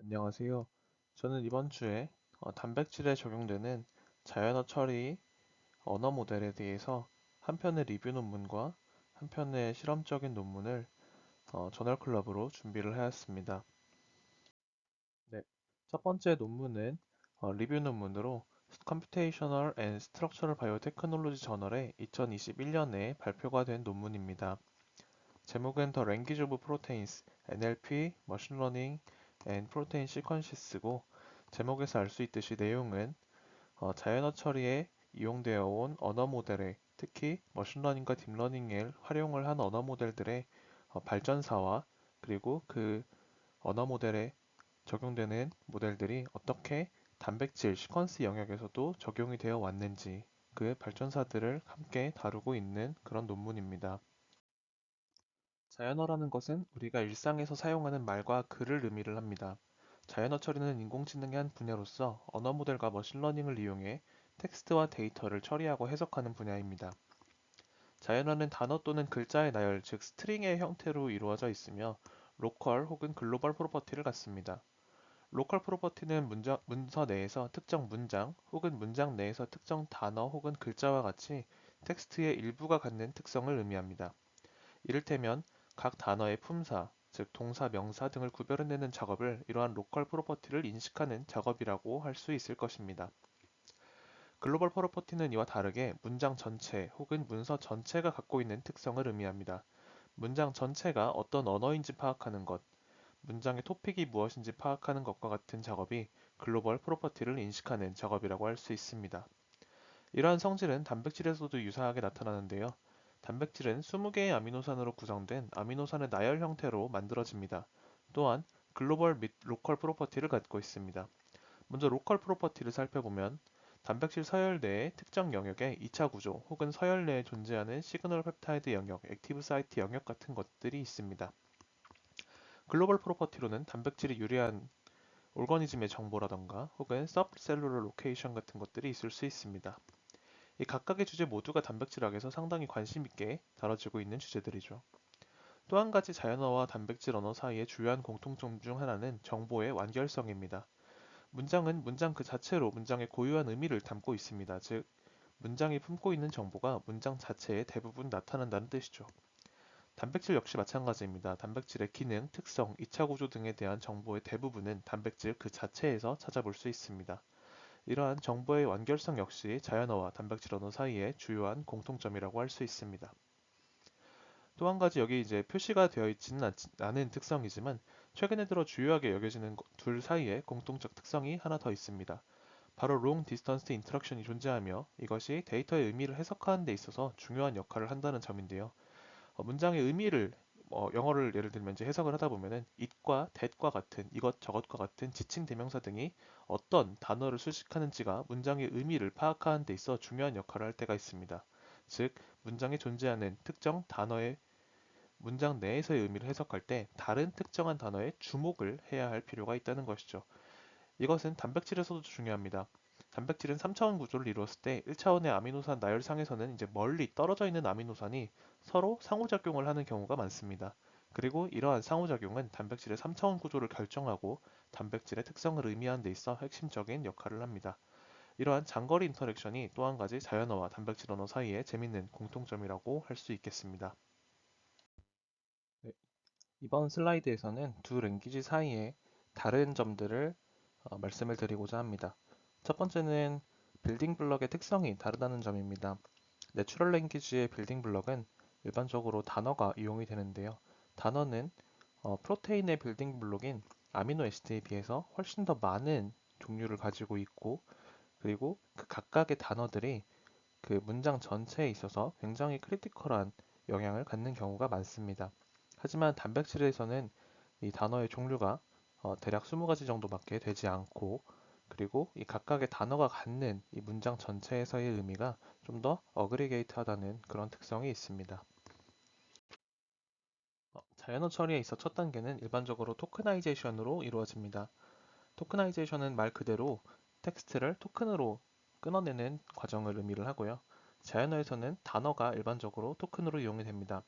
안녕하세요. 저는 이번 주에 단백질에 적용되는 자연어 처리 언어 모델에 대해서 한 편의 리뷰 논문과 한 편의 실험적인 논문을 저널 클럽으로 준비를 하였습니다. 네, 첫 번째 논문은 리뷰 논문으로 Computational and Structural Biotechnology 저널에 2021년에 발표가 된 논문입니다. 제목은 The Language of Proteins, NLP, Machine Learning and Protein Sequences고 제목에서 알 수 있듯이 내용은 자연어 처리에 이용되어 온 언어 모델에 특히 머신러닝과 딥러닝을 활용을 한 언어 모델들의 발전사와 그리고 그 언어 모델에 적용되는 모델들이 어떻게 단백질 시퀀스 영역에서도 적용이 되어 왔는지 그 발전사들을 함께 다루고 있는 그런 논문입니다. 자연어라는 것은 우리가 일상에서 사용하는 말과 글을 의미를 합니다. 자연어 처리는 인공지능의 한 분야로서 언어 모델과 머신러닝을 이용해 텍스트와 데이터를 처리하고 해석하는 분야입니다. 자연어는 단어 또는 글자의 나열, 즉 스트링의 형태로 이루어져 있으며 로컬 혹은 글로벌 프로퍼티를 갖습니다. 로컬 프로퍼티는 문서 내에서 특정 문장 혹은 문장 내에서 특정 단어 혹은 글자와 같이 텍스트의 일부가 갖는 특성을 의미합니다. 이를테면 각 단어의 품사, 즉 동사, 명사 등을 구별해내는 작업을 이러한 로컬 프로퍼티를 인식하는 작업이라고 할 수 있을 것입니다. 글로벌 프로퍼티는 이와 다르게 문장 전체 혹은 문서 전체가 갖고 있는 특성을 의미합니다. 문장 전체가 어떤 언어인지 파악하는 것, 문장의 토픽이 무엇인지 파악하는 것과 같은 작업이 글로벌 프로퍼티를 인식하는 작업이라고 할 수 있습니다. 이러한 성질은 단백질에서도 유사하게 나타나는데요. 단백질은 20개의 아미노산으로 구성된 아미노산의 나열 형태로 만들어집니다. 또한 글로벌 및 로컬 프로퍼티를 갖고 있습니다. 먼저 로컬 프로퍼티를 살펴보면 단백질 서열 내의 특정 영역에 2차 구조 혹은 서열 내에 존재하는 시그널 펩타이드 영역, 액티브 사이트 영역 같은 것들이 있습니다. 글로벌 프로퍼티로는 단백질이 유래한 오르거니즘의 정보라던가 혹은 서브셀룰러 로케이션 같은 것들이 있을 수 있습니다. 이 각각의 주제 모두가 단백질학에서 상당히 관심 있게 다뤄지고 있는 주제들이죠. 또 한 가지 자연어와 단백질 언어 사이의 주요한 공통점 중 하나는 정보의 완결성입니다. 문장은 문장 그 자체로 문장의 고유한 의미를 담고 있습니다. 즉, 문장이 품고 있는 정보가 문장 자체에 대부분 나타난다는 뜻이죠. 단백질 역시 마찬가지입니다. 단백질의 기능, 특성, 2차 구조 등에 대한 정보의 대부분은 단백질 그 자체에서 찾아볼 수 있습니다. 이러한 정보의 완결성 역시 자연어와 단백질 언어 사이의 주요한 공통점이라고 할 수 있습니다. 또 한 가지 여기 이제 표시가 되어 있지는 않은 특성이지만 최근에 들어 주요하게 여겨지는 둘 사이에 공통적 특성이 하나 더 있습니다. 바로 long distance interaction이 존재하며 이것이 데이터의 의미를 해석하는 데 있어서 중요한 역할을 한다는 점인데요. 문장의 의미를 영어를 예를 들면 이제 해석을 하다 보면은 it과 that과 같은 이것 저것과 같은 지칭 대명사 등이 어떤 단어를 수식하는지가 문장의 의미를 파악하는 데 있어 중요한 역할을 할 때가 있습니다. 즉, 문장에 존재하는 특정 단어의 문장 내에서의 의미를 해석할 때 다른 특정한 단어에 주목을 해야 할 필요가 있다는 것이죠. 이것은 단백질에서도 중요합니다. 단백질은 3차원 구조를 이루었을 때 1차원의 아미노산 나열상에서는 이제 멀리 떨어져 있는 아미노산이 서로 상호작용을 하는 경우가 많습니다. 그리고 이러한 상호작용은 단백질의 3차원 구조를 결정하고 단백질의 특성을 의미하는 데 있어 핵심적인 역할을 합니다. 이러한 장거리 인터랙션이 또 한 가지 자연어와 단백질 언어 사이의 재밌는 공통점이라고 할 수 있겠습니다. 네, 이번 슬라이드에서는 두 랭귀지 사이의 다른 점들을 말씀을 드리고자 합니다. 첫 번째는 빌딩 블럭의 특성이 다르다는 점입니다. 내추럴 랭귀지의 빌딩 블럭은 일반적으로 단어가 이용이 되는데요. 단어는 프로테인의 빌딩 블록인 아미노 애시드에 비해서 훨씬 더 많은 종류를 가지고 있고 그리고 그 각각의 단어들이 그 문장 전체에 있어서 굉장히 크리티컬한 영향을 갖는 경우가 많습니다. 하지만 단백질에서는 이 단어의 종류가 대략 20가지 정도밖에 되지 않고 그리고 이 각각의 단어가 갖는 이 문장 전체에서의 의미가 좀 더 어그리게이트하다는 그런 특성이 있습니다. 자연어 처리에 있어 첫 단계는 일반적으로 토크나이제이션으로 이루어집니다. 토크나이제이션은 말 그대로 텍스트를 토큰으로 끊어내는 과정을 의미를 하고요. 자연어에서는 단어가 일반적으로 토큰으로 이용이 됩니다.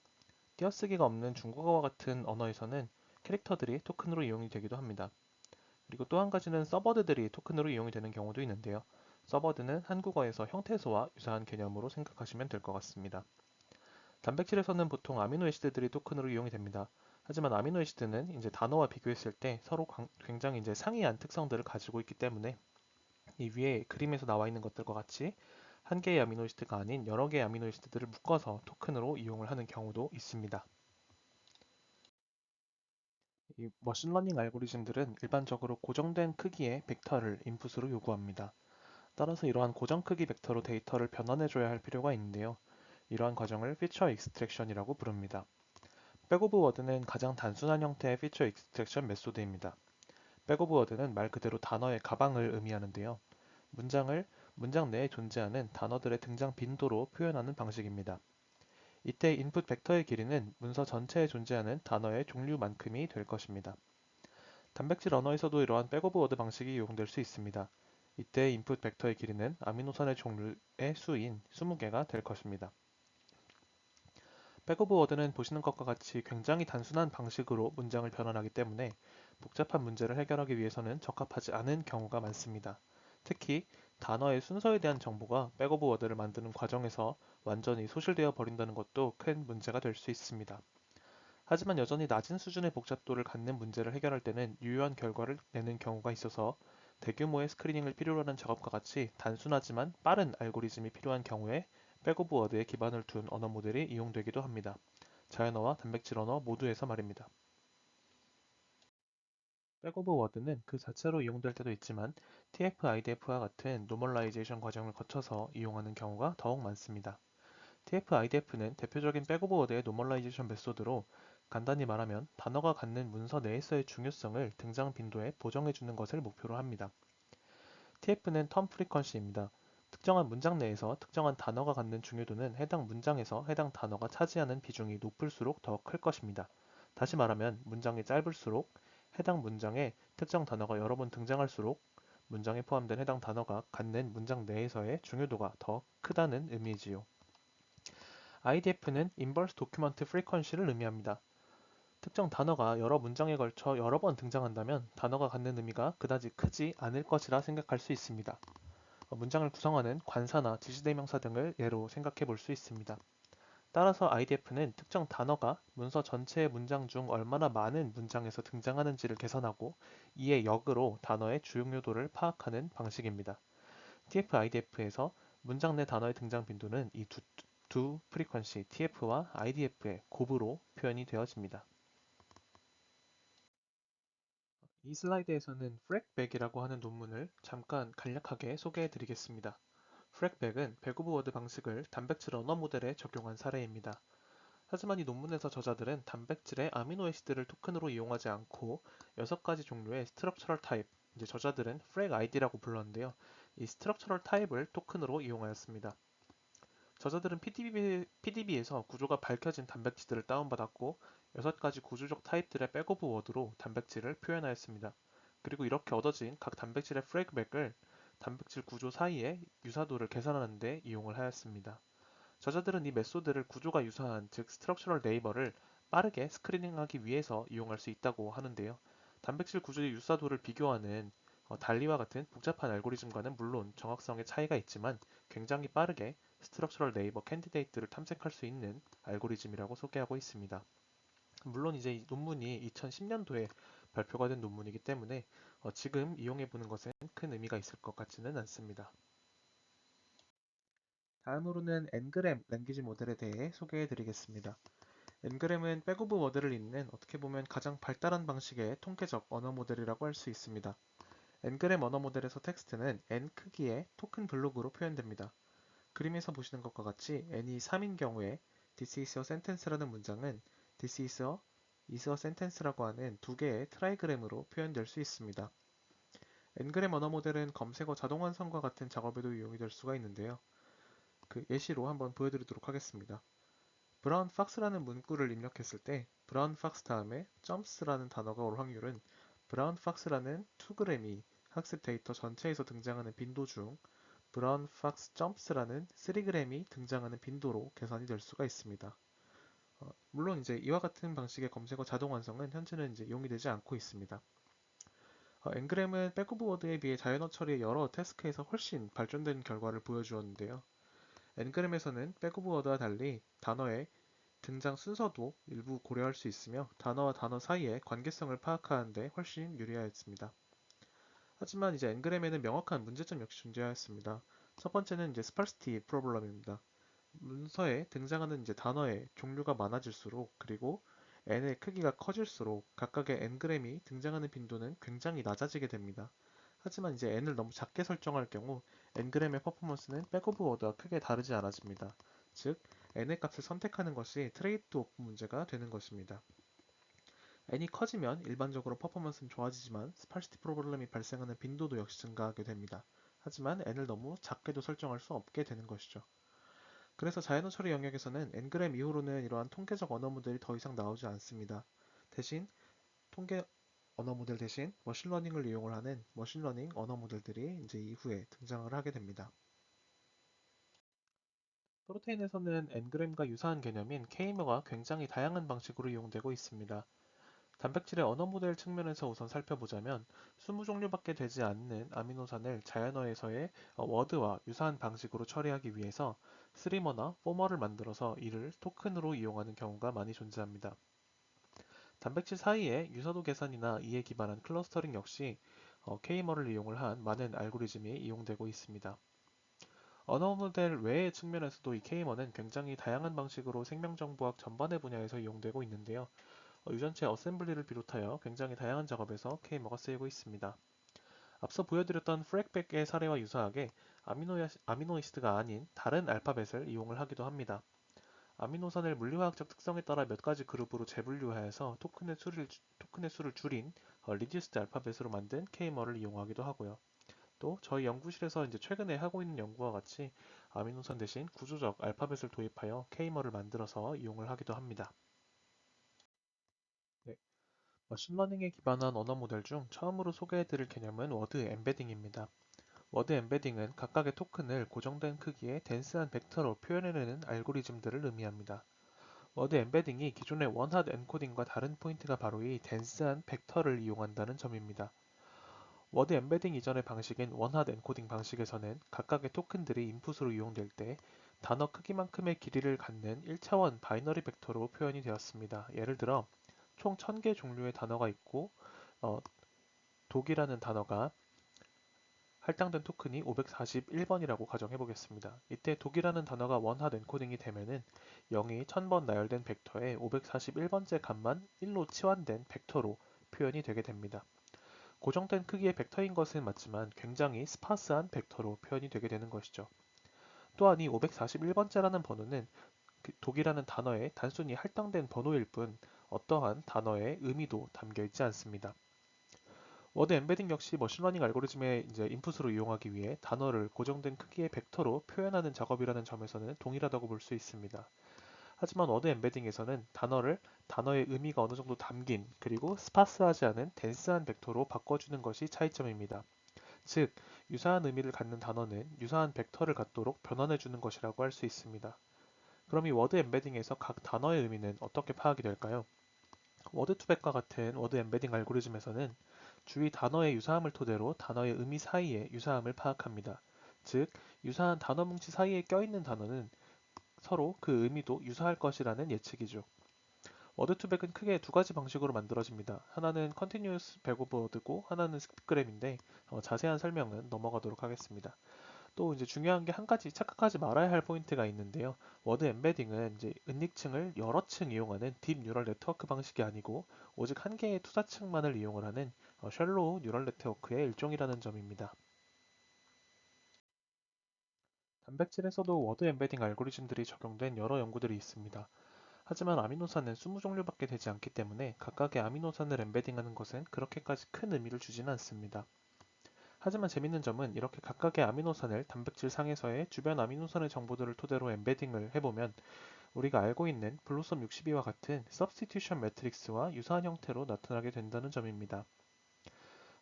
띄어쓰기가 없는 중국어와 같은 언어에서는 캐릭터들이 토큰으로 이용이 되기도 합니다. 그리고 또 한 가지는 서버드들이 토큰으로 이용이 되는 경우도 있는데요. 서버드는 한국어에서 형태소와 유사한 개념으로 생각하시면 될 것 같습니다. 단백질에서는 보통 아미노에시드들이 토큰으로 이용이 됩니다. 하지만 아미노에시드는 이제 단어와 비교했을 때 서로 굉장히 이제 상이한 특성들을 가지고 있기 때문에 이 위에 그림에서 나와 있는 것들과 같이 한 개의 아미노에시드가 아닌 여러 개의 아미노에시드들을 묶어서 토큰으로 이용을 하는 경우도 있습니다. 이 머신러닝 알고리즘들은 일반적으로 고정된 크기의 벡터를 인풋으로 요구합니다. 따라서 이러한 고정 크기 벡터로 데이터를 변환해줘야 할 필요가 있는데요. 이러한 과정을 피처 익스트랙션이라고 부릅니다. 백오브 워드는 가장 단순한 형태의 피처 익스트랙션 메소드입니다. 백오브 워드는 말 그대로 단어의 가방을 의미하는데요. 문장을 문장 내에 존재하는 단어들의 등장 빈도로 표현하는 방식입니다. 이때 인풋 벡터의 길이는 문서 전체에 존재하는 단어의 종류만큼이 될 것입니다. 단백질 언어에서도 이러한 백오브 워드 방식이 이용될 수 있습니다. 이때 인풋 벡터의 길이는 아미노산의 종류의 수인 20개가 될 것입니다. 백오브 워드는 보시는 것과 같이 굉장히 단순한 방식으로 문장을 변환하기 때문에 복잡한 문제를 해결하기 위해서는 적합하지 않은 경우가 많습니다. 특히 단어의 순서에 대한 정보가 백오브 워드를 만드는 과정에서 완전히 소실되어 버린다는 것도 큰 문제가 될 수 있습니다. 하지만 여전히 낮은 수준의 복잡도를 갖는 문제를 해결할 때는 유효한 결과를 내는 경우가 있어서 대규모의 스크리닝을 필요로 하는 작업과 같이 단순하지만 빠른 알고리즘이 필요한 경우에 백오브 워드에 기반을 둔 언어 모델이 이용되기도 합니다. 자연어와 단백질 언어 모두에서 말입니다. 백오브 워드는 그 자체로 이용될 때도 있지만 TF-IDF와 같은 노멀라이제이션 과정을 거쳐서 이용하는 경우가 더욱 많습니다. TF-IDF는 대표적인 백오브 워드의 노멀라이제이션 메소드로 간단히 말하면 단어가 갖는 문서 내에서의 중요성을 등장 빈도에 보정해주는 것을 목표로 합니다. TF는 텀 프리퀀시입니다. 특정한 문장 내에서 특정한 단어가 갖는 중요도는 해당 문장에서 해당 단어가 차지하는 비중이 높을수록 더 클 것입니다. 다시 말하면 문장이 짧을수록 해당 문장에 특정 단어가 여러 번 등장할수록 문장에 포함된 해당 단어가 갖는 문장 내에서의 중요도가 더 크다는 의미지요. IDF는 Inverse Document Frequency를 의미합니다. 특정 단어가 여러 문장에 걸쳐 여러 번 등장한다면 단어가 갖는 의미가 그다지 크지 않을 것이라 생각할 수 있습니다. 문장을 구성하는 관사나 지시대명사 등을 예로 생각해 볼 수 있습니다. 따라서 IDF는 특정 단어가 문서 전체의 문장 중 얼마나 많은 문장에서 등장하는지를 계산하고 이에 역으로 단어의 중요도를 파악하는 방식입니다. TF-IDF에서 문장 내 단어의 등장 빈도는 이 두 프리퀀시 TF와 IDF의 곱으로 표현이 되어집니다. 이 슬라이드에서는 프랙백이라고 하는 논문을 잠깐 간략하게 소개해 드리겠습니다. 프랙백은 백오브 워드 방식을 단백질 언어 모델에 적용한 사례입니다. 하지만 이 논문에서 저자들은 단백질의 아미노애시드를 토큰으로 이용하지 않고 6가지 종류의 스트럭처럴 타입, 이제 저자들은 프랙 아이디라고 불렀는데요. 이 스트럭처럴 타입을 토큰으로 이용하였습니다. 저자들은 PDB에서 구조가 밝혀진 단백질들을 다운받았고 6가지 구조적 타입들의 백오브 워드로 단백질을 표현하였습니다. 그리고 이렇게 얻어진 각 단백질의 프랙백을 단백질 구조 사이의 유사도를 계산하는 데 이용을 하였습니다. 저자들은 이 메소드를 구조가 유사한 즉 스트럭처럴 네이버를 빠르게 스크리닝하기 위해서 이용할 수 있다고 하는데요. 단백질 구조의 유사도를 비교하는 달리와 같은 복잡한 알고리즘과는 물론 정확성의 차이가 있지만 굉장히 빠르게 스트럭처럴 네이버 캔디데이트를 탐색할 수 있는 알고리즘이라고 소개하고 있습니다. 물론 이제 이 논문이 2010년도에 발표가 된 논문이기 때문에 지금 이용해 보는 것엔 큰 의미가 있을 것 같지는 않습니다. 다음으로는 Ngram 랭귀지 모델에 대해 소개해 드리겠습니다. Ngram은 백오브 워드를 잇는 어떻게 보면 가장 발달한 방식의 통계적 언어 모델이라고 할 수 있습니다. Ngram 언어 모델에서 텍스트는 N 크기의 토큰 블록으로 표현됩니다. 그림에서 보시는 것과 같이 n이 3인 경우에 This is a sentence라는 문장은 This is a sentence라고 하는 두 개의 트라이그램으로 표현될 수 있습니다. Ngram 언어 모델은 검색어 자동 완성과 같은 작업에도 이용이 될 수가 있는데요. 그 예시로 한번 보여드리도록 하겠습니다. 브라운 팍스라는 문구를 입력했을 때 브라운 팍스 다음에 점프스라는 단어가 올 확률은 브라운 팍스라는 2g이 학습 데이터 전체에서 등장하는 빈도 중 브라운 팍스 점프스라는 3g이 등장하는 빈도로 계산이 될 수가 있습니다. 물론 이제 이와 같은 방식의 검색어 자동 완성은 현재는 이제 이용이 되지 않고 있습니다. 엔그램은 백오브 워드에 비해 자연어 처리의 여러 태스크에서 훨씬 발전된 결과를 보여주었는데요. 엔그램에서는 백오브 워드와 달리 단어의 등장 순서도 일부 고려할 수 있으며 단어와 단어 사이의 관계성을 파악하는 데 훨씬 유리하였습니다. 하지만 이제 엔그램에는 명확한 문제점 역시 존재하였습니다. 첫 번째는 이제 스파르시티 프로블럼입니다. 문서에 등장하는 이제 단어의 종류가 많아질수록 그리고 n의 크기가 커질수록 각각의 n그램이 등장하는 빈도는 굉장히 낮아지게 됩니다. 하지만 이제 n을 너무 작게 설정할 경우 n그램의 퍼포먼스는 백오브 워드와 크게 다르지 않아집니다. 즉, n의 값을 선택하는 것이 트레이드 오프 문제가 되는 것입니다. n이 커지면 일반적으로 퍼포먼스는 좋아지지만 스파르시티 프로블럼이 발생하는 빈도도 역시 증가하게 됩니다. 하지만 n을 너무 작게도 설정할 수 없게 되는 것이죠. 그래서 자연어 처리 영역에서는 n그램 이후로는 이러한 통계적 언어 모델이 더 이상 나오지 않습니다. 대신 통계 언어 모델 대신 머신러닝을 이용을 하는 머신러닝 언어 모델들이 이제 이후에 등장을 하게 됩니다. 프로테인에서는 n그램과 유사한 개념인 K머가 굉장히 다양한 방식으로 이용되고 있습니다. 단백질의 언어 모델 측면에서 우선 살펴보자면 20종류밖에 되지 않는 아미노산을 자연어에서의 워드와 유사한 방식으로 처리하기 위해서 스리머나 포머를 만들어서 이를 토큰으로 이용하는 경우가 많이 존재합니다. 단백질 사이의 유사도 계산이나 이에 기반한 클러스터링 역시 K머를 이용을 한 많은 알고리즘이 이용되고 있습니다. 언어 모델 외의 측면에서도 이 K머는 굉장히 다양한 방식으로 생명정보학 전반의 분야에서 이용되고 있는데요. 유전체 어셈블리를 비롯하여 굉장히 다양한 작업에서 K머가 쓰이고 있습니다. 앞서 보여드렸던 프렉백의 사례와 유사하게 아미노이시드가 아닌 다른 알파벳을 이용을 하기도 합니다. 아미노산을 물리화학적 특성에 따라 몇 가지 그룹으로 재분류하여서 토큰의 수를 줄인 리듀스드 알파벳으로 만든 K머를 이용하기도 하고요. 또 저희 연구실에서 이제 최근에 하고 있는 연구와 같이 아미노산 대신 구조적 알파벳을 도입하여 K머를 만들어서 이용을 하기도 합니다. 네, 머신러닝에 기반한 언어 모델 중 처음으로 소개해드릴 개념은 워드 엠베딩입니다. 워드 엠베딩은 각각의 토큰을 고정된 크기의 덴스한 벡터로 표현해내는 알고리즘들을 의미합니다. 워드 엠베딩이 기존의 원핫 엔코딩과 다른 포인트가 바로 이 덴스한 벡터를 이용한다는 점입니다. 워드 엠베딩 이전의 방식인 원핫 엔코딩 방식에서는 각각의 토큰들이 인풋으로 이용될 때 단어 크기만큼의 길이를 갖는 1차원 바이너리 벡터로 표현이 되었습니다. 예를 들어 총 1000개 종류의 단어가 있고 어, 독이라는 단어가 할당된 토큰이 541번이라고 가정해 보겠습니다. 이때 독이라는 단어가 원핫 엔코딩이 되면은 0이 1000번 나열된 벡터에 541번째 값만 1로 치환된 벡터로 표현이 되게 됩니다. 고정된 크기의 벡터인 것은 맞지만 굉장히 스파스한 벡터로 표현이 되게 되는 것이죠. 또한 이 541번째라는 번호는 독이라는 단어에 단순히 할당된 번호일 뿐 어떠한 단어의 의미도 담겨 있지 않습니다. 워드 엠베딩 역시 머신러닝 알고리즘의 이제 인풋으로 이용하기 위해 단어를 고정된 크기의 벡터로 표현하는 작업이라는 점에서는 동일하다고 볼 수 있습니다. 하지만 워드 엠베딩에서는 단어의 의미가 어느 정도 담긴 그리고 스파스하지 않은 덴스한 벡터로 바꿔주는 것이 차이점입니다. 즉, 유사한 의미를 갖는 단어는 유사한 벡터를 갖도록 변환해주는 것이라고 할 수 있습니다. 그럼 이 워드 엠베딩에서 각 단어의 의미는 어떻게 파악이 될까요? 워드 투백과 같은 워드 엠베딩 알고리즘에서는 주위 단어의 유사함을 토대로 단어의 의미 사이의 유사함을 파악합니다. 즉, 유사한 단어 뭉치 사이에 껴있는 단어는 서로 그 의미도 유사할 것이라는 예측이죠. 워드 투백은 크게 두 가지 방식으로 만들어집니다. 하나는 컨티뉴어스 백오버드고 하나는 스킵그램인데 자세한 설명은 넘어가도록 하겠습니다. 또 이제 중요한 게 한 가지 착각하지 말아야 할 포인트가 있는데요. 워드 엠베딩은 이제 은닉층을 여러 층 이용하는 딥 뉴럴 네트워크 방식이 아니고 오직 한 개의 투사층만을 이용을 하는 셜로우 뉴럴 네트워크의 일종이라는 점입니다. 단백질에서도 워드 엠베딩 알고리즘들이 적용된 여러 연구들이 있습니다. 하지만 아미노산은 20종류밖에 되지 않기 때문에 각각의 아미노산을 엠베딩하는 것은 그렇게까지 큰 의미를 주지는 않습니다. 하지만 재밌는 점은 이렇게 각각의 아미노산을 단백질 상에서의 주변 아미노산의 정보들을 토대로 엠베딩을 해보면 우리가 알고 있는 블로썸 62와 같은 서브스티튜션 매트릭스와 유사한 형태로 나타나게 된다는 점입니다.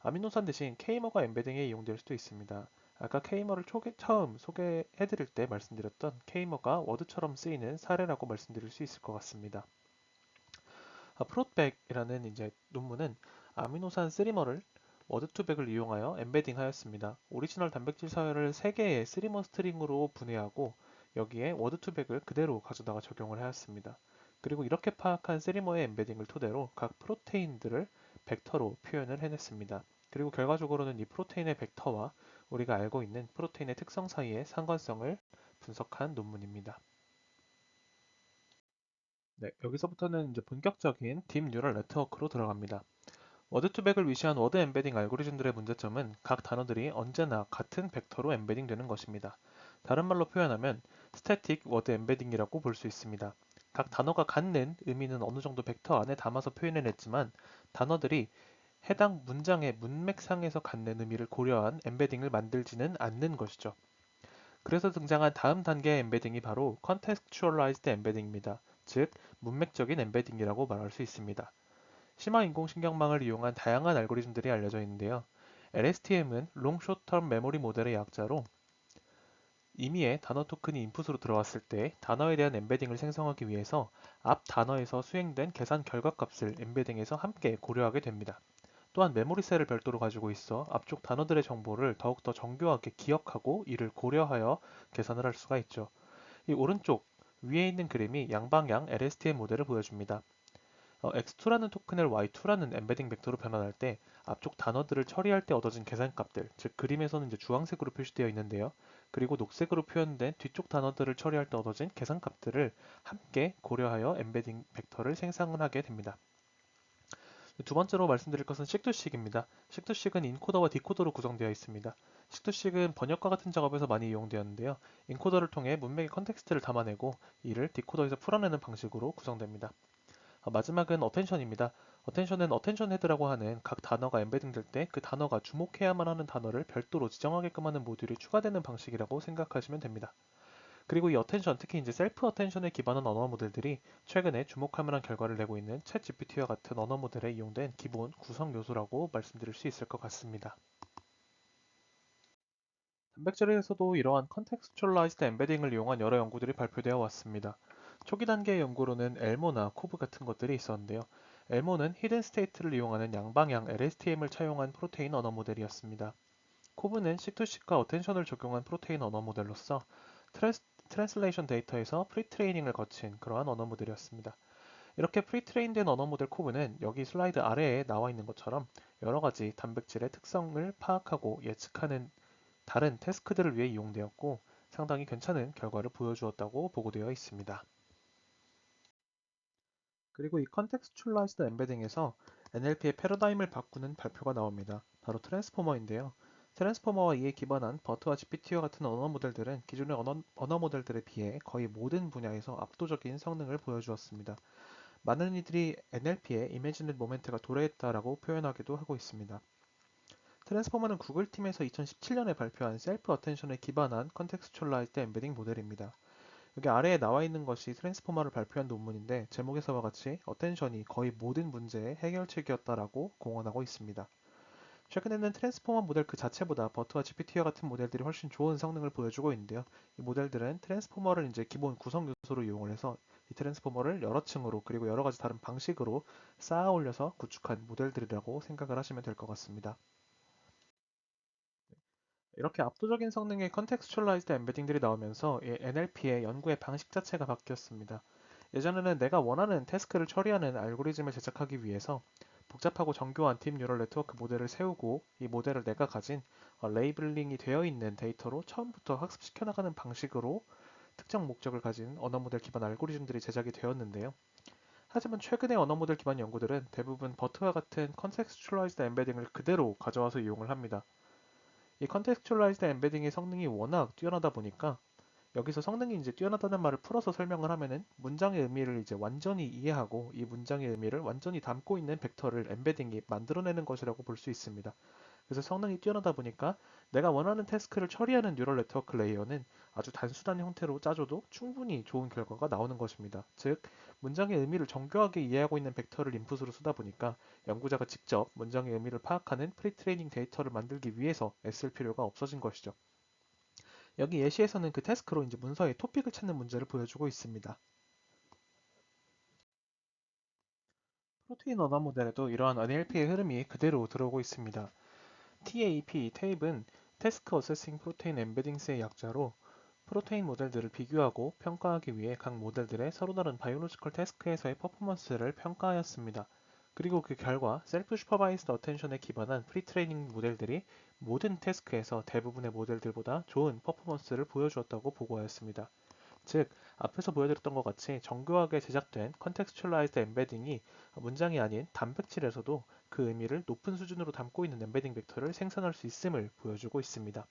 아미노산 대신 K머가 엠베딩에 이용될 수도 있습니다. 아까 K머를 처음 소개해드릴 때 말씀드렸던 K머가 워드처럼 쓰이는 사례라고 말씀드릴 수 있을 것 같습니다. 프로백이라는 이제 논문은 아미노산 3머를 워드2백을 이용하여 엠베딩하였습니다. 오리지널 단백질 서열을 3개의 3머 스트링으로 분해하고 여기에 워드2백을 그대로 가져다가 적용을 하였습니다. 그리고 이렇게 파악한 3머의 엠베딩을 토대로 각 프로테인들을 벡터로 표현을 해냈습니다. 그리고 결과적으로는 이 프로테인의 벡터와 우리가 알고 있는 프로테인의 특성 사이의 상관성을 분석한 논문입니다. 네, 여기서부터는 이제 본격적인 딥 뉴럴 네트워크로 들어갑니다. 워드2백을 위시한 워드 엠베딩 알고리즘들의 문제점은 각 단어들이 언제나 같은 벡터로 엠베딩 되는 것입니다. 다른 말로 표현하면 스태틱 워드 엠베딩이라고 볼 수 있습니다. 각 단어가 갖는 의미는 어느 정도 벡터 안에 담아서 표현해냈지만 단어들이 해당 문장의 문맥상에서 갖는 의미를 고려한 엠베딩을 만들지는 않는 것이죠. 그래서 등장한 다음 단계의 엠베딩이 바로 Contextualized Embedding입니다. 즉, 문맥적인 엠베딩이라고 말할 수 있습니다. 심화 인공신경망을 이용한 다양한 알고리즘들이 알려져 있는데요. LSTM은 Long Short Term Memory 모델의 약자로 임의의 단어 토큰이 인풋으로 들어왔을 때 단어에 대한 엠베딩을 생성하기 위해서 앞 단어에서 수행된 계산 결과값을 엠베딩에서 함께 고려하게 됩니다. 또한 메모리셀을 별도로 가지고 있어 앞쪽 단어들의 정보를 더욱더 정교하게 기억하고 이를 고려하여 계산을 할 수가 있죠. 이 오른쪽 위에 있는 그림이 양방향 LSTM 모델을 보여줍니다. x2라는 토큰을 y2라는 엠베딩 벡터로 변환할 때 앞쪽 단어들을 처리할 때 얻어진 계산값들, 즉 그림에서는 이제 주황색으로 표시되어 있는데요. 그리고 녹색으로 표현된 뒤쪽 단어들을 처리할 때 얻어진 계산값들을 함께 고려하여 엠베딩 벡터를 생성하게 됩니다. 두 번째로 말씀드릴 것은 식두식입니다. 식두식은 인코더와 디코더로 구성되어 있습니다. 식두식은 번역과 같은 작업에서 많이 이용되었는데요. 인코더를 통해 문맥의 컨텍스트를 담아내고 이를 디코더에서 풀어내는 방식으로 구성됩니다. 마지막은 어텐션입니다. 어텐션은 어텐션 헤드라고 하는 각 단어가 엠베딩 될 때 그 단어가 주목해야만 하는 단어를 별도로 지정하게끔 하는 모듈이 추가되는 방식이라고 생각하시면 됩니다. 그리고 이 어텐션, 특히 이제 셀프 어텐션에 기반한 언어 모델들이 최근에 주목할 만한 결과를 내고 있는 챗 GPT와 같은 언어 모델에 이용된 기본 구성 요소라고 말씀드릴 수 있을 것 같습니다. 단백질에서도 이러한 컨텍스츄얼라이즈드 엠베딩을 이용한 여러 연구들이 발표되어 왔습니다. 초기 단계의 연구로는 엘모나 코브 같은 것들이 있었는데요. 엘모는 히든 스테이트를 이용하는 양방향 LSTM을 차용한 프로테인 언어 모델이었습니다. 코브는 C2C과 어텐션을 적용한 프로테인 언어 모델로서 트랜슬레이션 데이터에서 프리트레이닝을 거친 그러한 언어 모델이었습니다. 이렇게 프리트레인된 언어 모델 코브는 여기 슬라이드 아래에 나와 있는 것처럼 여러 가지 단백질의 특성을 파악하고 예측하는 다른 태스크들을 위해 이용되었고 상당히 괜찮은 결과를 보여주었다고 보고되어 있습니다. 그리고 이 컨텍스츄얼라이즈드 엠베딩에서 NLP의 패러다임을 바꾸는 발표가 나옵니다. 바로 트랜스포머인데요. 트랜스포머와 이에 기반한 버트와 GPT와 같은 언어 모델들은 기존의 언어 모델들에 비해 거의 모든 분야에서 압도적인 성능을 보여주었습니다. 많은 이들이 NLP의 이미지넷 모멘트가 도래했다라고 표현하기도 하고 있습니다. 트랜스포머는 구글 팀에서 2017년에 발표한 셀프 어텐션에 기반한 컨텍스츄얼라이즈드 엠베딩 모델입니다. 여기 아래에 나와 있는 것이 트랜스포머를 발표한 논문인데 제목에서와 같이 어텐션이 거의 모든 문제의 해결책이었다라고 공언하고 있습니다. 최근에는 트랜스포머 모델 그 자체보다 버트와 GPT와 같은 모델들이 훨씬 좋은 성능을 보여주고 있는데요. 이 모델들은 트랜스포머를 이제 기본 구성 요소로 이용을 해서 이 트랜스포머를 여러 층으로 그리고 여러 가지 다른 방식으로 쌓아 올려서 구축한 모델들이라고 생각을 하시면 될 것 같습니다. 이렇게 압도적인 성능의 컨텍스츄얼라이즈드 엠베딩들이 나오면서 NLP의 연구의 방식 자체가 바뀌었습니다. 예전에는 내가 원하는 태스크를 처리하는 알고리즘을 제작하기 위해서 복잡하고 정교한 딥 뉴럴 네트워크 모델을 세우고 이 모델을 내가 가진 레이블링이 되어 있는 데이터로 처음부터 학습시켜 나가는 방식으로 특정 목적을 가진 언어 모델 기반 알고리즘들이 제작이 되었는데요. 하지만 최근의 언어 모델 기반 연구들은 대부분 버트와 같은 컨텍스츄얼라이즈드 엠베딩을 그대로 가져와서 이용을 합니다. 이 컨텍스츄얼라이즈드 엠베딩의 성능이 워낙 뛰어나다 보니까 여기서 성능이 이제 뛰어나다는 말을 풀어서 설명을 하면은 문장의 의미를 이제 완전히 이해하고 이 문장의 의미를 완전히 담고 있는 벡터를 엠베딩이 만들어내는 것이라고 볼 수 있습니다. 그래서 성능이 뛰어나다 보니까 내가 원하는 태스크를 처리하는 뉴럴 네트워크 레이어는 아주 단순한 형태로 짜줘도 충분히 좋은 결과가 나오는 것입니다. 즉, 문장의 의미를 정교하게 이해하고 있는 벡터를 인풋으로 쓰다 보니까 연구자가 직접 문장의 의미를 파악하는 프리트레이닝 데이터를 만들기 위해서 애쓸 필요가 없어진 것이죠. 여기 예시에서는 그 태스크로 이제 문서의 토픽을 찾는 문제를 보여주고 있습니다. 프로테인 언어 모델에도 이러한 NLP의 흐름이 그대로 들어오고 있습니다. TAP, 테이프는 태스크 어세싱 프로테인 엠베딩스의 약자로 프로테인 모델들을 비교하고 평가하기 위해 각 모델들의 서로 다른 바이올로지컬 태스크에서의 퍼포먼스를 평가하였습니다. 그리고 그 결과 셀프 슈퍼바이스드 어텐션에 기반한 프리트레이닝 모델들이 모든 태스크에서 대부분의 모델들보다 좋은 퍼포먼스를 보여주었다고 보고하였습니다. 즉, 앞에서 보여드렸던 것 같이 정교하게 제작된 컨텍스츄얼라이즈드 엠베딩이 문장이 아닌 단백질에서도 그 의미를 높은 수준으로 담고 있는 엠베딩 벡터를 생성할 수 있음을 보여주고 있습니다.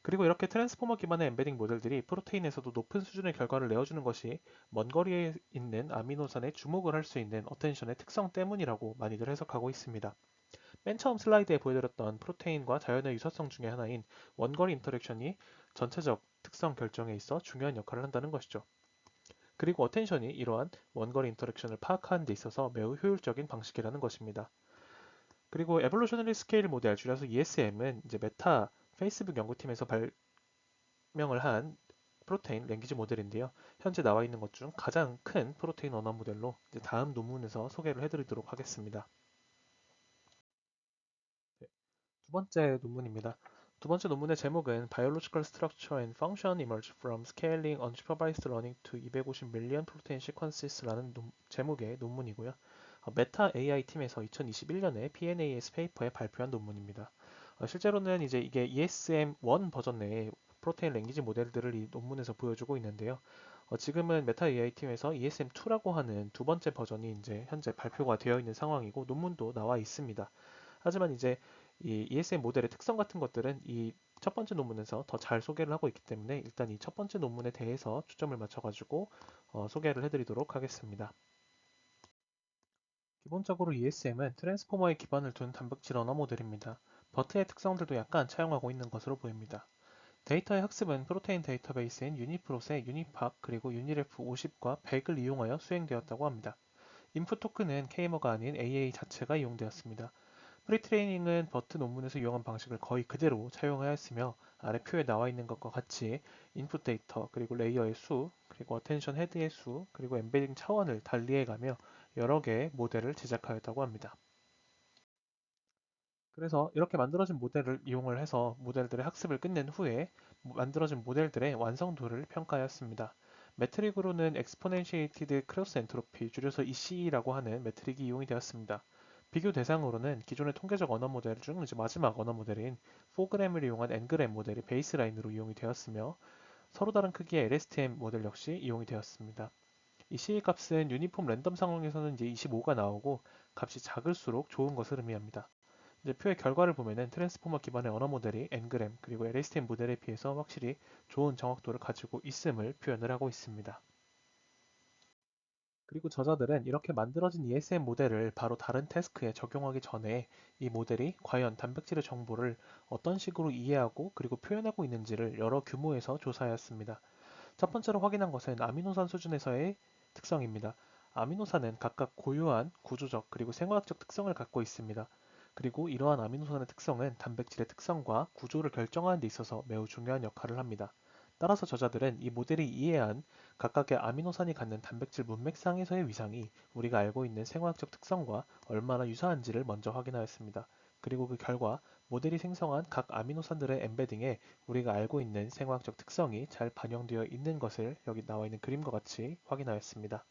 그리고 이렇게 트랜스포머 기반의 엠베딩 모델들이 프로테인에서도 높은 수준의 결과를 내어주는 것이 먼 거리에 있는 아미노산에 주목을 할 수 있는 어텐션의 특성 때문이라고 많이들 해석하고 있습니다. 맨 처음 슬라이드에 보여드렸던 프로테인과 자연의 유사성 중에 하나인 원거리 인터랙션이 전체적 특성 결정에 있어 중요한 역할을 한다는 것이죠. 그리고 어텐션이 이러한 원거리 인터랙션을 파악하는 데 있어서 매우 효율적인 방식이라는 것입니다. 그리고 에볼루셔너리 스케일 모델, 줄여서 ESM은 이제 메타 페이스북 연구팀에서 발명을 한 프로테인 랭귀지 모델인데요. 현재 나와 있는 것 중 가장 큰 프로테인 언어 모델로 이제 다음 논문에서 소개를 해드리도록 하겠습니다. 네, 두 번째 논문입니다. 두 번째 논문의 제목은 Biological Structure and Function Emerge from Scaling Unsupervised Learning to 250 Million Protein Sequences라는 제목의 논문이고요. 메타 AI 팀에서 2021년에 PNAS 페이퍼에 발표한 논문입니다. 실제로는 이제 이게 ESM1 버전 내의 프로테인 랭귀지 모델들을 이 논문에서 보여주고 있는데요. 지금은 메타 AI 팀에서 ESM2라고 하는 두 번째 버전이 이제 현재 발표가 되어 있는 상황이고 논문도 나와 있습니다. 하지만 이제 이 ESM 모델의 특성 같은 것들은 이 첫 번째 논문에서 더 잘 소개를 하고 있기 때문에 일단 이 첫 번째 논문에 대해서 초점을 맞춰가지고 소개를 해드리도록 하겠습니다. 기본적으로 ESM은 트랜스포머에 기반을 둔 단백질 언어 모델입니다. 버트의 특성들도 약간 차용하고 있는 것으로 보입니다. 데이터의 학습은 프로테인 데이터베이스인 유니프롯의 유니팍 그리고 유니레프 50과 100을 이용하여 수행되었다고 합니다. 인풋 토큰은 K머가 아닌 AA 자체가 이용되었습니다. 프리트레이닝은 버트 논문에서 이용한 방식을 거의 그대로 차용하였으며 아래 표에 나와 있는 것과 같이 인풋 데이터, 그리고 레이어의 수, 그리고 어텐션 헤드의 수, 그리고 엠베딩 차원을 달리해가며 여러 개의 모델을 제작하였다고 합니다. 그래서 이렇게 만들어진 모델을 이용을 해서 모델들의 학습을 끝낸 후에 만들어진 모델들의 완성도를 평가하였습니다. 매트릭으로는 Exponentiated Cross Entropy, 줄여서 ECE라고 하는 매트릭이 이용이 되었습니다. 비교 대상으로는 기존의 통계적 언어 모델 중 이제 마지막 언어 모델인 4g을 이용한 ngram 모델이 베이스라인으로 이용이 되었으며 서로 다른 크기의 LSTM 모델 역시 이용이 되었습니다. 이 CE 값은 유니폼 랜덤 상황에서는 이제 25가 나오고 값이 작을수록 좋은 것을 의미합니다. 이제 표의 결과를 보면은 트랜스포머 기반의 언어 모델이 ngram 그리고 LSTM 모델에 비해서 확실히 좋은 정확도를 가지고 있음을 표현을 하고 있습니다. 그리고 저자들은 이렇게 만들어진 ESM 모델을 바로 다른 태스크에 적용하기 전에 이 모델이 과연 단백질의 정보를 어떤 식으로 이해하고 그리고 표현하고 있는지를 여러 규모에서 조사하였습니다. 첫 번째로 확인한 것은 아미노산 수준에서의 특성입니다. 아미노산은 각각 고유한 구조적 그리고 생화학적 특성을 갖고 있습니다. 그리고 이러한 아미노산의 특성은 단백질의 특성과 구조를 결정하는 데 있어서 매우 중요한 역할을 합니다. 따라서 저자들은 이 모델이 이해한 각각의 아미노산이 갖는 단백질 문맥상에서의 위상이 우리가 알고 있는 생화학적 특성과 얼마나 유사한지를 먼저 확인하였습니다. 그리고 그 결과 모델이 생성한 각 아미노산들의 엠베딩에 우리가 알고 있는 생화학적 특성이 잘 반영되어 있는 것을 여기 나와 있는 그림과 같이 확인하였습니다.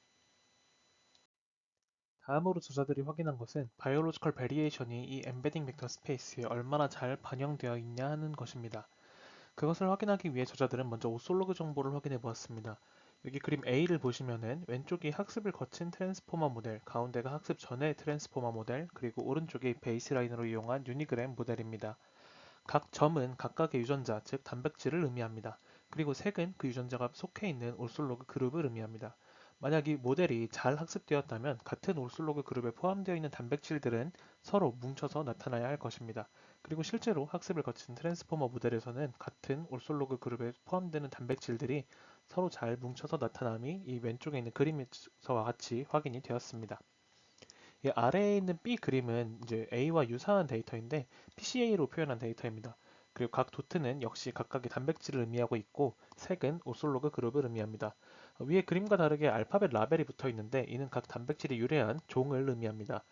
다음으로 저자들이 확인한 것은 바이올로지컬 베리에이션이 이 엠베딩 벡터 스페이스에 얼마나 잘 반영되어 있냐 하는 것입니다. 그것을 확인하기 위해 저자들은 먼저 오솔로그 정보를 확인해 보았습니다. 여기 그림 A를 보시면은 왼쪽이 학습을 거친 트랜스포머 모델, 가운데가 학습 전의 트랜스포머 모델, 그리고 오른쪽이 베이스라인으로 이용한 유니그램 모델입니다. 각 점은 각각의 유전자, 즉 단백질을 의미합니다. 그리고 색은 그 유전자가 속해 있는 올솔로그 그룹을 의미합니다. 만약 이 모델이 잘 학습되었다면 같은 올솔로그 그룹에 포함되어 있는 단백질들은 서로 뭉쳐서 나타나야 할 것입니다. 그리고 실제로 학습을 거친 트랜스포머 모델에서는 같은 올솔로그 그룹에 포함되는 단백질들이 서로 잘 뭉쳐서 나타남이 이 왼쪽에 있는 그림에서와 같이 확인이 되었습니다. 이 아래에 있는 B 그림은 이제 A와 유사한 데이터인데 PCA로 표현한 데이터입니다. 그리고 각 도트는 역시 각각의 단백질을 의미하고 있고 색은 오솔로그 그룹을 의미합니다. 위에 그림과 다르게 알파벳 라벨이 붙어 있는데 이는 각 단백질이 유래한 종을 의미합니다.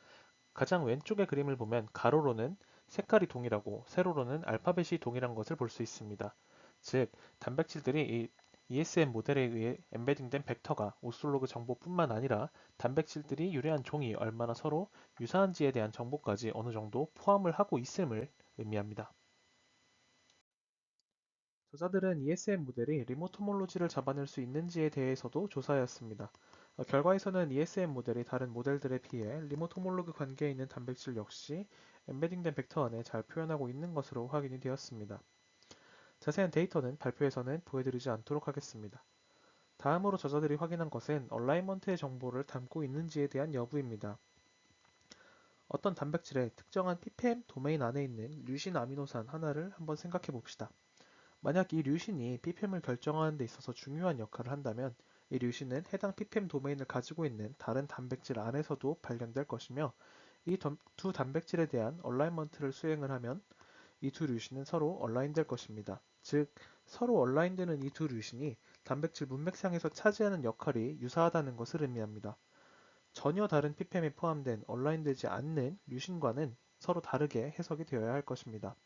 가장 왼쪽의 그림을 보면 가로로는 색깔이 동일하고 세로로는 알파벳이 동일한 것을 볼 수 있습니다. 즉, 단백질들이 이 ESM 모델에 의해 엠베딩된 벡터가 오슬로그 정보뿐만 아니라 단백질들이 유래한 종이 얼마나 서로 유사한지에 대한 정보까지 어느 정도 포함을 하고 있음을 의미합니다. 저자들은 ESM 모델이 리모트 호몰로지를 잡아낼 수 있는지에 대해서도 조사하였습니다. 결과에서는 ESM 모델이 다른 모델들에 비해 리모트 호몰로그 관계에 있는 단백질 역시 엠베딩된 벡터 안에 잘 표현하고 있는 것으로 확인이 되었습니다. 자세한 데이터는 발표에서는 보여드리지 않도록 하겠습니다. 다음으로 저자들이 확인한 것은 얼라이먼트의 정보를 담고 있는지에 대한 여부입니다. 어떤 단백질의 특정한 ppm 도메인 안에 있는 류신 아미노산 하나를 한번 생각해 봅시다. 만약 이 류신이 ppm을 결정하는 데 있어서 중요한 역할을 한다면 이 류신은 해당 ppm 도메인을 가지고 있는 다른 단백질 안에서도 발견될 것이며 이 두 단백질에 대한 얼라이먼트를 수행을 하면 이 두 류신은 서로 얼라인될 것입니다. 즉, 서로 얼라인되는 이 두 류신이 단백질 문맥상에서 차지하는 역할이 유사하다는 것을 의미합니다. 전혀 다른 ppm에 포함된 얼라인되지 않는 류신과는 서로 다르게 해석이 되어야 할 것입니다.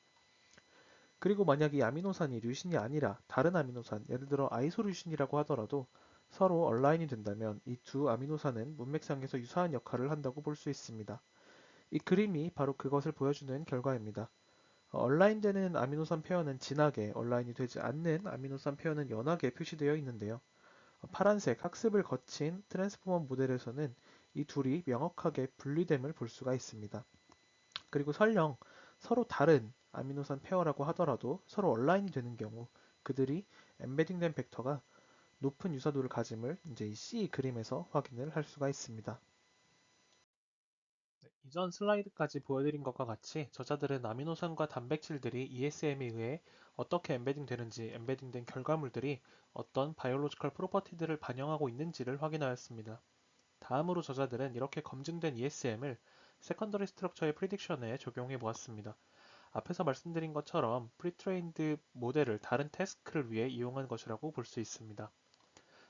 그리고 만약 이 아미노산이 류신이 아니라 다른 아미노산, 예를 들어 아이소류신이라고 하더라도 서로 얼라인이 된다면 이 두 아미노산은 문맥상에서 유사한 역할을 한다고 볼 수 있습니다. 이 그림이 바로 그것을 보여주는 결과입니다. 얼라인되는 아미노산 페어는 진하게, 얼라인이 되지 않는 아미노산 페어는 연하게 표시되어 있는데요. 파란색 학습을 거친 트랜스포머 모델에서는 이 둘이 명확하게 분리됨을 볼 수가 있습니다. 그리고 설령 서로 다른 아미노산 페어라고 하더라도 서로 얼라인이 되는 경우 그들이 엠베딩된 벡터가 높은 유사도를 가짐을 이제 이 C 그림에서 확인을 할 수가 있습니다. 이전 슬라이드까지 보여드린 것과 같이 저자들은 아미노산과 단백질들이 ESM에 의해 어떻게 엠베딩 되는지, 엠베딩된 결과물들이 어떤 바이올로지컬 프로퍼티들을 반영하고 있는지를 확인하였습니다. 다음으로 저자들은 이렇게 검증된 ESM을 세컨더리 스트럭처의 프리딕션에 적용해 보았습니다. 앞에서 말씀드린 것처럼 프리트레인드 모델을 다른 태스크를 위해 이용한 것이라고 볼 수 있습니다.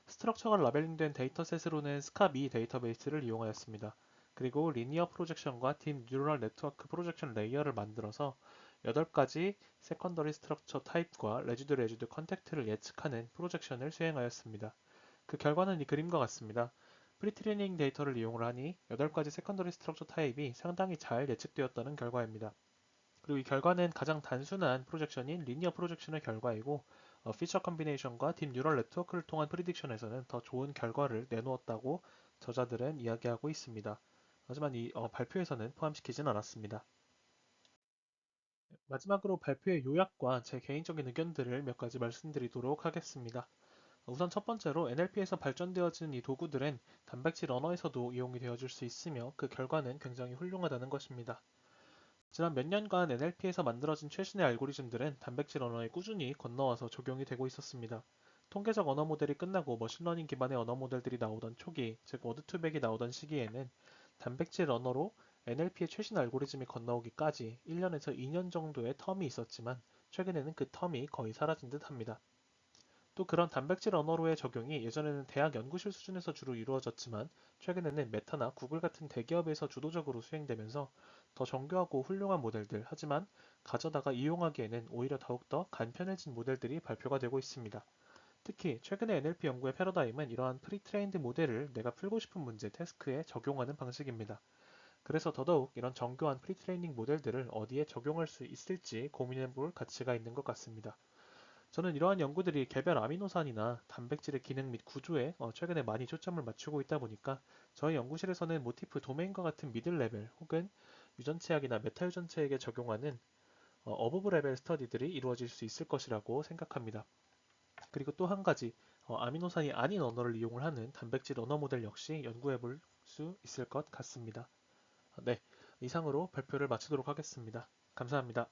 스트럭처가 라벨링된 데이터셋으로는 스카비 데이터베이스를 이용하였습니다. 그리고 리니어 프로젝션과 딥 뉴럴 네트워크 프로젝션 레이어를 만들어서 8가지 세컨더리 스트럭처 타입과 레지드 컨택트를 예측하는 프로젝션을 수행하였습니다. 그 결과는 이 그림과 같습니다. 프리트레이닝 데이터를 이용을 하니 8가지 세컨더리 스트럭처 타입이 상당히 잘 예측되었다는 결과입니다. 그리고 이 결과는 가장 단순한 프로젝션인 리니어 프로젝션의 결과이고 피처 컨비네이션과 딥 뉴럴 네트워크를 통한 프리딕션에서는 더 좋은 결과를 내놓았다고 저자들은 이야기하고 있습니다. 하지만 이 발표에서는 포함시키진 않았습니다. 마지막으로 발표의 요약과 제 개인적인 의견들을 몇 가지 말씀드리도록 하겠습니다. 우선 첫 번째로 NLP에서 발전되어진 이 도구들은 단백질 언어에서도 이용이 되어줄 수 있으며 그 결과는 굉장히 훌륭하다는 것입니다. 지난 몇 년간 NLP에서 만들어진 최신의 알고리즘들은 단백질 언어에 꾸준히 건너와서 적용이 되고 있었습니다. 통계적 언어 모델이 끝나고 머신러닝 기반의 언어 모델들이 나오던 초기, 즉 워드2백이 나오던 시기에는 단백질 언어로 NLP의 최신 알고리즘이 건너오기까지 1년에서 2년 정도의 텀이 있었지만 최근에는 그 텀이 거의 사라진 듯 합니다. 또 그런 단백질 언어로의 적용이 예전에는 대학 연구실 수준에서 주로 이루어졌지만 최근에는 메타나 구글 같은 대기업에서 주도적으로 수행되면서 더 정교하고 훌륭한 모델들, 하지만 가져다가 이용하기에는 오히려 더욱더 간편해진 모델들이 발표가 되고 있습니다. 특히 최근의 NLP 연구의 패러다임은 이러한 프리트레인드 모델을 내가 풀고 싶은 문제, 태스크에 적용하는 방식입니다. 그래서 더더욱 이런 정교한 프리트레이닝 모델들을 어디에 적용할 수 있을지 고민해 볼 가치가 있는 것 같습니다. 저는 이러한 연구들이 개별 아미노산이나 단백질의 기능 및 구조에 최근에 많이 초점을 맞추고 있다 보니까 저희 연구실에서는 모티프 도메인과 같은 미들 레벨 혹은 유전체학이나 메타 유전체에게 적용하는 어버브 레벨 스터디들이 이루어질 수 있을 것이라고 생각합니다. 그리고 또 한 가지 아미노산이 아닌 언어를 이용을 하는 단백질 언어 모델 역시 연구해 볼 수 있을 것 같습니다. 네, 이상으로 발표를 마치도록 하겠습니다. 감사합니다.